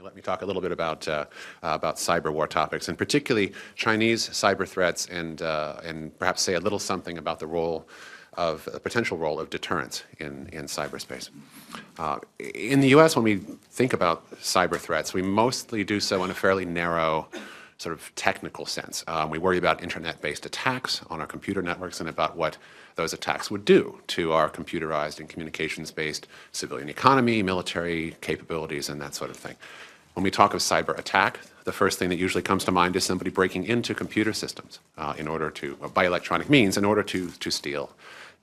let me talk a little bit about cyber war topics, and particularly Chinese cyber threats, and perhaps say a little something about the potential role of deterrence in cyberspace. In the U.S., when we think about cyber threats, we mostly do so in a fairly narrow sort of technical sense. We worry about internet-based attacks on our computer networks and about what those attacks would do to our computerized and communications-based civilian economy, military capabilities, and that sort of thing. When we talk of cyber attack, the first thing that usually comes to mind is somebody breaking into computer systems by electronic means in order to steal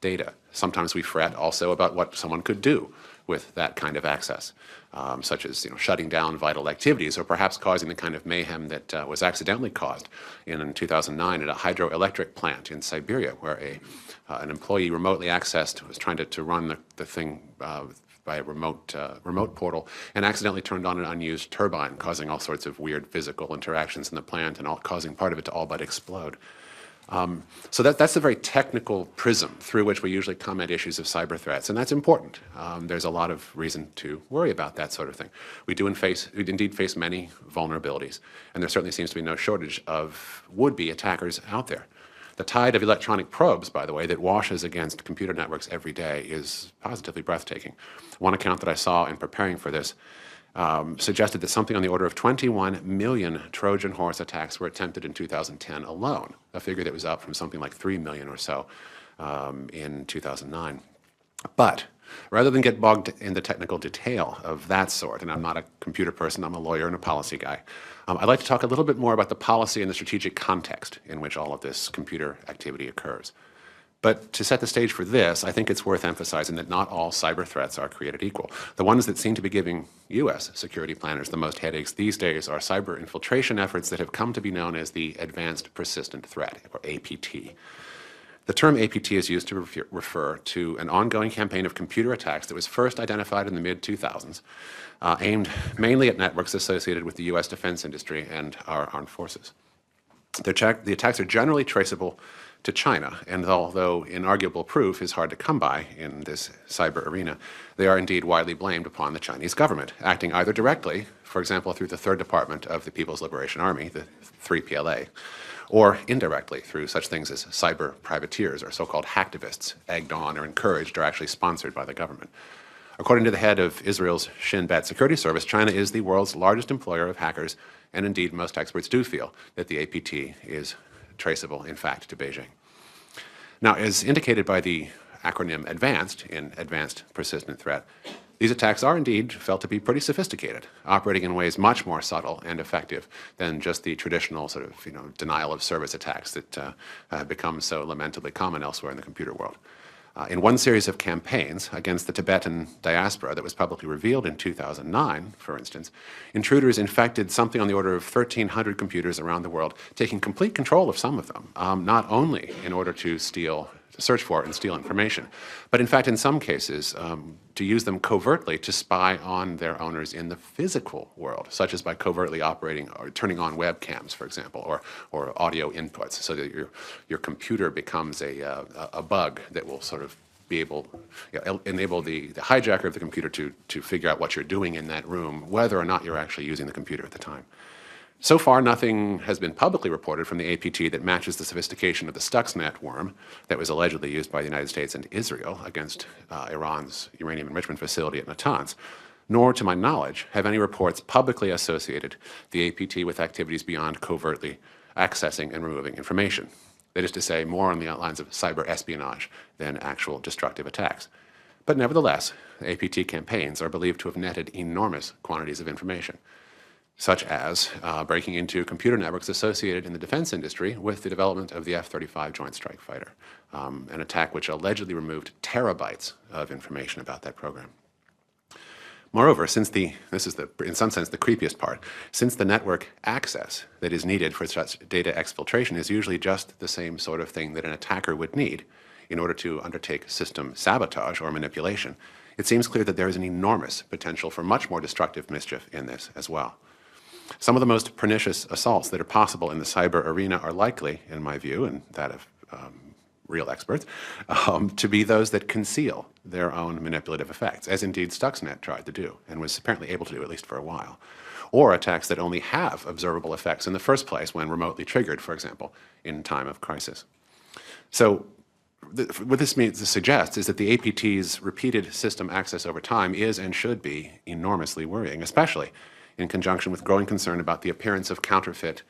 data. Sometimes we fret also about what someone could do with that kind of access, such as shutting down vital activities or perhaps causing the kind of mayhem that was accidentally caused in 2009 at a hydroelectric plant in Siberia, where an employee remotely was trying to run the thing by a remote portal and accidentally turned on an unused turbine, causing all sorts of weird physical interactions in the plant and causing part of it to all but explode. So that's the very technical prism through which we usually come at issues of cyber threats, and that's important. There's a lot of reason to worry about that sort of thing. We indeed face many vulnerabilities, and there certainly seems to be no shortage of would-be attackers out there. The tide of electronic probes, by the way, that washes against computer networks every day is positively breathtaking. One account that I saw in preparing for this suggested that something on the order of 21 million Trojan horse attacks were attempted in 2010 alone, a figure that was up from something like 3 million or so in 2009. But rather than get bogged in the technical detail of that sort, and I'm not a computer person, I'm a lawyer and a policy guy, I'd like to talk a little bit more about the policy and the strategic context in which all of this computer activity occurs. But to set the stage for this, I think it's worth emphasizing that not all cyber threats are created equal. The ones that seem to be giving U.S. security planners the most headaches these days are cyber infiltration efforts that have come to be known as the Advanced Persistent Threat, or APT. The term APT is used to refer to an ongoing campaign of computer attacks that was first identified in the mid-2000s, aimed mainly at networks associated with the U.S. defense industry and our armed forces. The attacks are generally traceable to China, and although inarguable proof is hard to come by in this cyber arena, they are indeed widely blamed upon the Chinese government, acting either directly, for example, through the Third Department of the People's Liberation Army, the 3PLA, or indirectly through such things as cyber privateers or so-called hacktivists, egged on or encouraged or actually sponsored by the government. According to the head of Israel's Shin Bet security service, China is the world's largest employer of hackers, and indeed most experts do feel that the APT is traceable, in fact, to Beijing. Now, as indicated by the acronym ADVANCED in Advanced Persistent Threat, these attacks are indeed felt to be pretty sophisticated, operating in ways much more subtle and effective than just the traditional sort of denial of service attacks that have become so lamentably common elsewhere in the computer world. In one series of campaigns against the Tibetan diaspora that was publicly revealed in 2009, for instance, intruders infected something on the order of 1,300 computers around the world, taking complete control of some of them, not only in order to search for and steal information, but in fact, in some cases, to use them covertly to spy on their owners in the physical world, such as by covertly operating or turning on webcams, for example, or audio inputs, so that your computer becomes a bug that will sort of be able, enable the hijacker of the computer to figure out what you're doing in that room, whether or not you're actually using the computer at the time. So far, nothing has been publicly reported from the APT that matches the sophistication of the Stuxnet worm that was allegedly used by the United States and Israel against Iran's uranium enrichment facility at Natanz, nor, to my knowledge, have any reports publicly associated the APT with activities beyond covertly accessing and removing information. That is to say, more on the lines of cyber espionage than actual destructive attacks. But nevertheless, APT campaigns are believed to have netted enormous quantities of information, such as breaking into computer networks associated in the defense industry with the development of the F-35 Joint Strike Fighter, an attack which allegedly removed terabytes of information about that program. Moreover, this is in some sense the creepiest part, since the network access that is needed for such data exfiltration is usually just the same sort of thing that an attacker would need in order to undertake system sabotage or manipulation, it seems clear that there is an enormous potential for much more destructive mischief in this as well. Some of the most pernicious assaults that are possible in the cyber arena are likely, in my view, and that of real experts, to be those that conceal their own manipulative effects, as indeed Stuxnet tried to do, and was apparently able to do, at least for a while. or attacks that only have observable effects in the first place when remotely triggered, for example, in time of crisis. So what this means to suggest is that the APT's repeated system access over time is and should be enormously worrying, especially in conjunction with growing concern about the appearance of counterfeit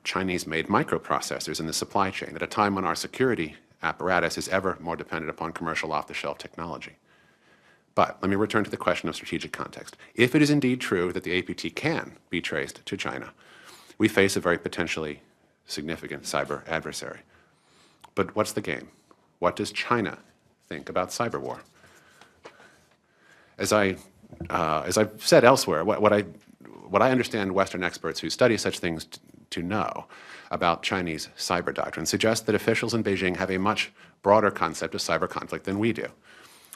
Chinese-made microprocessors in the supply chain at a time when our security apparatus is ever more dependent upon commercial off-the-shelf technology. But let me return to the question of strategic context. If it is indeed true that the APT can be traced to China, we face a very potentially significant cyber adversary. But what's the game? What does China think about cyberwar? As I've said elsewhere, what I understand Western experts who study such things to know about Chinese cyber doctrine suggests that officials in Beijing have a much broader concept of cyber conflict than we do.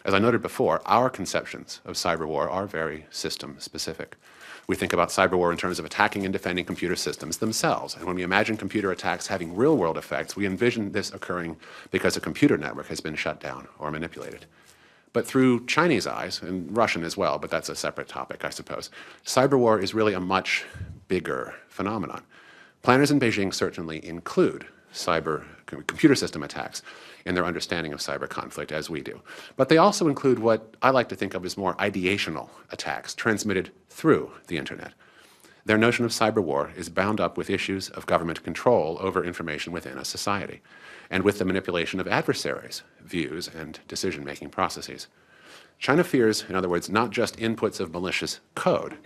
As I noted before, our conceptions of cyberwar are very system-specific. We think about cyberwar in terms of attacking and defending computer systems themselves. And when we imagine computer attacks having real-world effects, we envision this occurring because a computer network has been shut down or manipulated. But through Chinese eyes, and Russian as well, but that's a separate topic, I suppose, cyberwar is really a much bigger phenomenon. Planners in Beijing certainly include computer system attacks in their understanding of cyber conflict, as we do. But they also include what I like to think of as more ideational attacks transmitted through the internet. Their notion of cyber war is bound up with issues of government control over information within a society, and with the manipulation of adversaries' views and decision-making processes. China fears, in other words, not just inputs of malicious code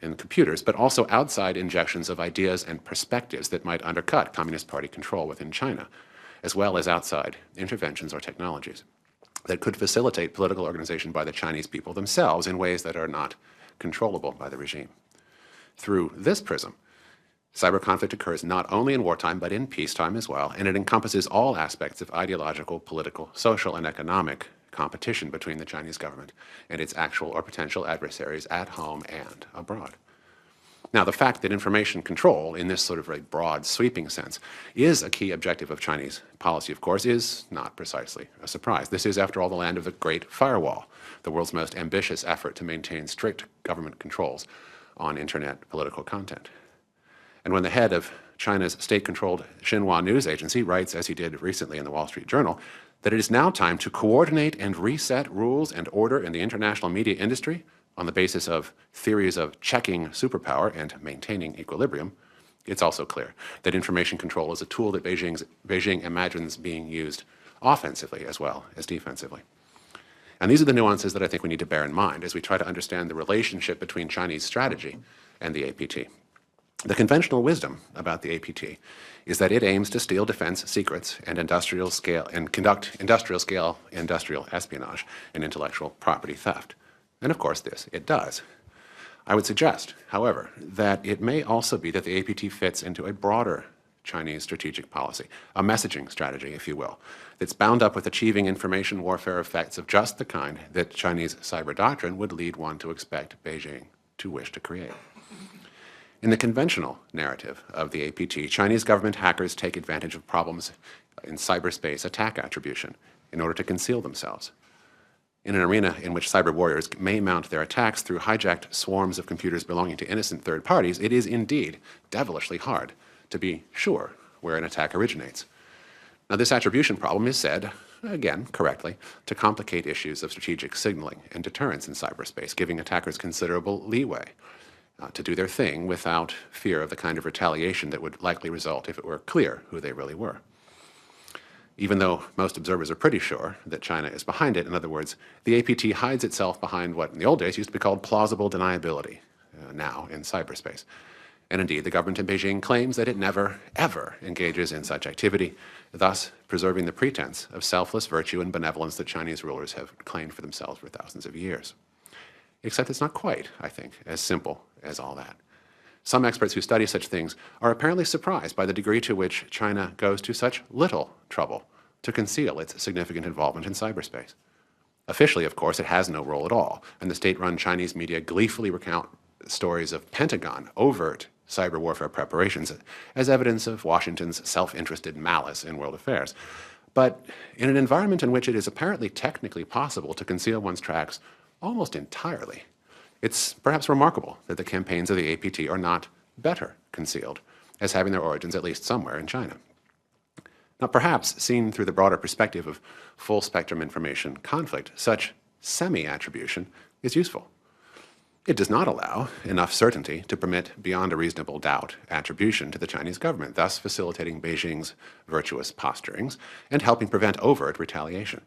in computers, but also outside injections of ideas and perspectives that might undercut Communist Party control within China, as well as outside interventions or technologies that could facilitate political organization by the Chinese people themselves in ways that are not controllable by the regime. Through this prism, cyber conflict occurs not only in wartime, but in peacetime as well, and it encompasses all aspects of ideological, political, social, and economic competition between the Chinese government and its actual or potential adversaries at home and abroad. Now, the fact that information control, in this sort of very broad, sweeping sense, is a key objective of Chinese policy, of course, is not precisely a surprise. This is, after all, the land of the Great Firewall, the world's most ambitious effort to maintain strict government controls on internet political content. And when the head of China's state-controlled Xinhua news agency writes, as he did recently in the Wall Street Journal, that it is now time to coordinate and reset rules and order in the international media industry on the basis of theories of checking superpower and maintaining equilibrium, it's also clear that information control is a tool that Beijing imagines being used offensively as well as defensively. And these are the nuances that I think we need to bear in mind as we try to understand the relationship between Chinese strategy and the APT. The conventional wisdom about the APT is that it aims to steal defense secrets and conduct industrial espionage and intellectual property theft. And of course this it does. I would suggest, however, that it may also be that the APT fits into a broader Chinese strategic policy, a messaging strategy, if you will, that's bound up with achieving information warfare effects of just the kind that Chinese cyber doctrine would lead one to expect Beijing to wish to create. In the conventional narrative of the APT, Chinese government hackers take advantage of problems in cyberspace attack attribution in order to conceal themselves. In an arena in which cyber warriors may mount their attacks through hijacked swarms of computers belonging to innocent third parties, it is indeed devilishly hard to be sure where an attack originates. Now, this attribution problem is said, again, correctly, to complicate issues of strategic signaling and deterrence in cyberspace, giving attackers considerable leeway to do their thing without fear of the kind of retaliation that would likely result if it were clear who they really were. Even though most observers are pretty sure that China is behind it, in other words, the APT hides itself behind what in the old days used to be called plausible deniability, now in cyberspace. And indeed, the government in Beijing claims that it never, ever engages in such activity, thus preserving the pretense of selfless virtue and benevolence that Chinese rulers have claimed for themselves for thousands of years. Except it's not quite, I think, as simple as all that. Some experts who study such things are apparently surprised by the degree to which China goes to such little trouble to conceal its significant involvement in cyberspace. Officially, of course, it has no role at all, and the state-run Chinese media gleefully recount stories of Pentagon overt cyber warfare preparations as evidence of Washington's self-interested malice in world affairs. But in an environment in which it is apparently technically possible to conceal one's tracks almost entirely, It's perhaps remarkable that the campaigns of the APT are not better concealed, as having their origins at least somewhere in China. Now, perhaps seen through the broader perspective of full-spectrum information conflict, such semi-attribution is useful. It does not allow enough certainty to permit beyond a reasonable doubt attribution to the Chinese government, thus facilitating Beijing's virtuous posturings and helping prevent overt retaliation.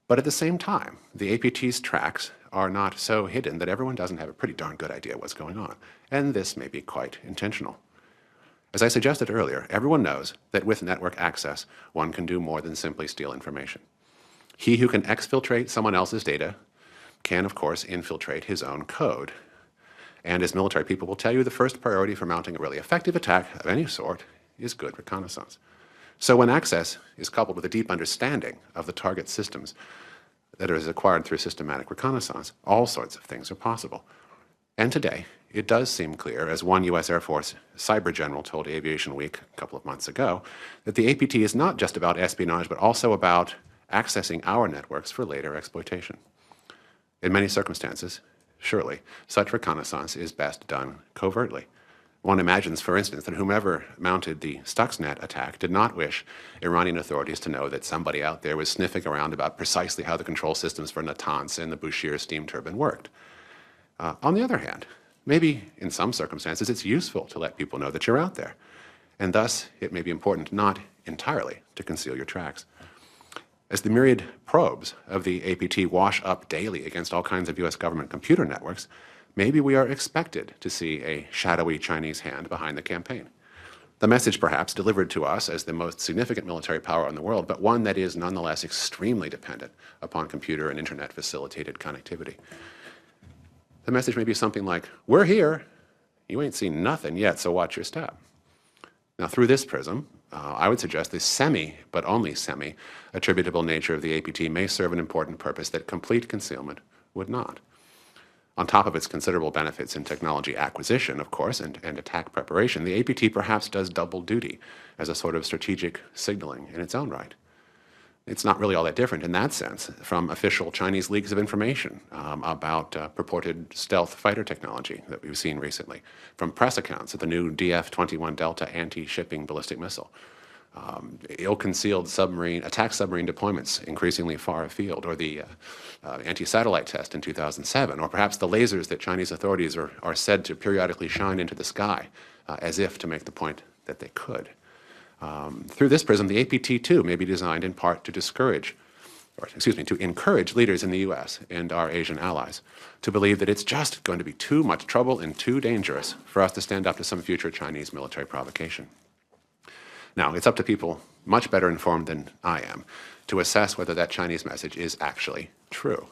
But at the same time, the APT's tracks are not so hidden that everyone doesn't have a pretty darn good idea what's going on, and this may be quite intentional. As I suggested earlier, everyone knows that with network access, one can do more than simply steal information. He who can exfiltrate someone else's data can, of course, infiltrate his own code. And as military people will tell you, the first priority for mounting a really effective attack of any sort is good reconnaissance. So when access is coupled with a deep understanding of the target systems that is acquired through systematic reconnaissance, all sorts of things are possible. And today, it does seem clear, as one U.S. Air Force cyber general told Aviation Week a couple of months ago, that the APT is not just about espionage, but also about accessing our networks for later exploitation. In many circumstances, surely, such reconnaissance is best done covertly. One imagines, for instance, that whomever mounted the Stuxnet attack did not wish Iranian authorities to know that somebody out there was sniffing around about precisely how the control systems for Natanz and the Bushehr steam turbine worked. On the other hand, maybe in some circumstances it's useful to let people know that you're out there, and thus it may be important not entirely to conceal your tracks. As the myriad probes of the APT wash up daily against all kinds of U.S. government computer networks, maybe we are expected to see a shadowy Chinese hand behind the campaign. The message perhaps delivered to us as the most significant military power in the world, but one that is nonetheless extremely dependent upon computer and internet-facilitated connectivity. The message may be something like, "We're here. You ain't seen nothing yet, so watch your step." Now, through this prism, I would suggest the semi, but only semi, attributable nature of the APT may serve an important purpose that complete concealment would not. On top of its considerable benefits in technology acquisition, of course, and attack preparation, the APT perhaps does double duty as a sort of strategic signaling in its own right. It's not really all that different in that sense from official Chinese leaks of information about purported stealth fighter technology that we've seen recently, from press accounts of the new DF-21 Delta anti-shipping ballistic missile, ill-concealed attack submarine deployments increasingly far afield, or the anti-satellite test in 2007, or perhaps the lasers that Chinese authorities are said to periodically shine into the sky as if to make the point that they could. Through this prism, the APT too may be designed in part to to encourage leaders in the U.S. and our Asian allies to believe that it's just going to be too much trouble and too dangerous for us to stand up to some future Chinese military provocation. Now, it's up to people much better informed than I am to assess whether that Chinese message is actually true.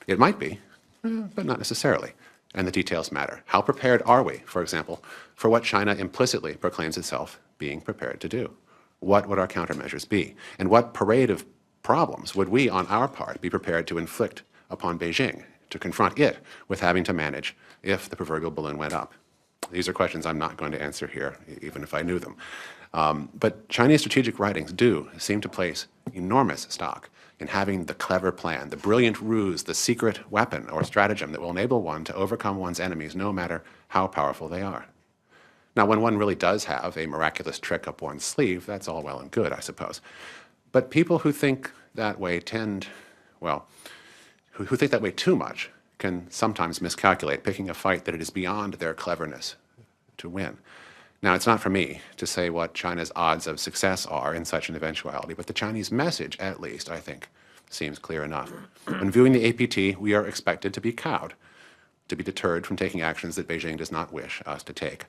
It might be, but not necessarily, and the details matter. How prepared are we, for example, for what China implicitly proclaims itself being prepared to do? What would our countermeasures be? And what parade of problems would we, on our part, be prepared to inflict upon Beijing, to confront it with having to manage if the proverbial balloon went up? These are questions I'm not going to answer here, even if I knew them. But Chinese strategic writings do seem to place enormous stock in having the clever plan, the brilliant ruse, the secret weapon or stratagem that will enable one to overcome one's enemies no matter how powerful they are. Now, when one really does have a miraculous trick up one's sleeve, that's all well and good, I suppose. But people who think that way who think that way too much can sometimes miscalculate, picking a fight that it is beyond their cleverness to win. Now, it's not for me to say what China's odds of success are in such an eventuality, but the Chinese message, at least, I think, seems clear enough. When viewing the APT, we are expected to be cowed, to be deterred from taking actions that Beijing does not wish us to take.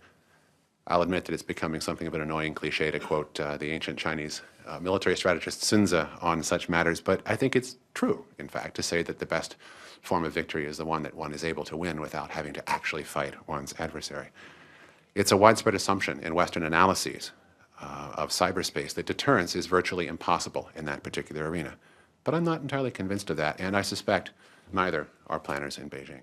I'll admit that it's becoming something of an annoying cliche to quote the ancient Chinese military strategist Sun Tzu on such matters, but I think it's true, in fact, to say that the best form of victory is the one that one is able to win without having to actually fight one's adversary. It's a widespread assumption in Western analyses of cyberspace that deterrence is virtually impossible in that particular arena. But I'm not entirely convinced of that, and I suspect neither are planners in Beijing.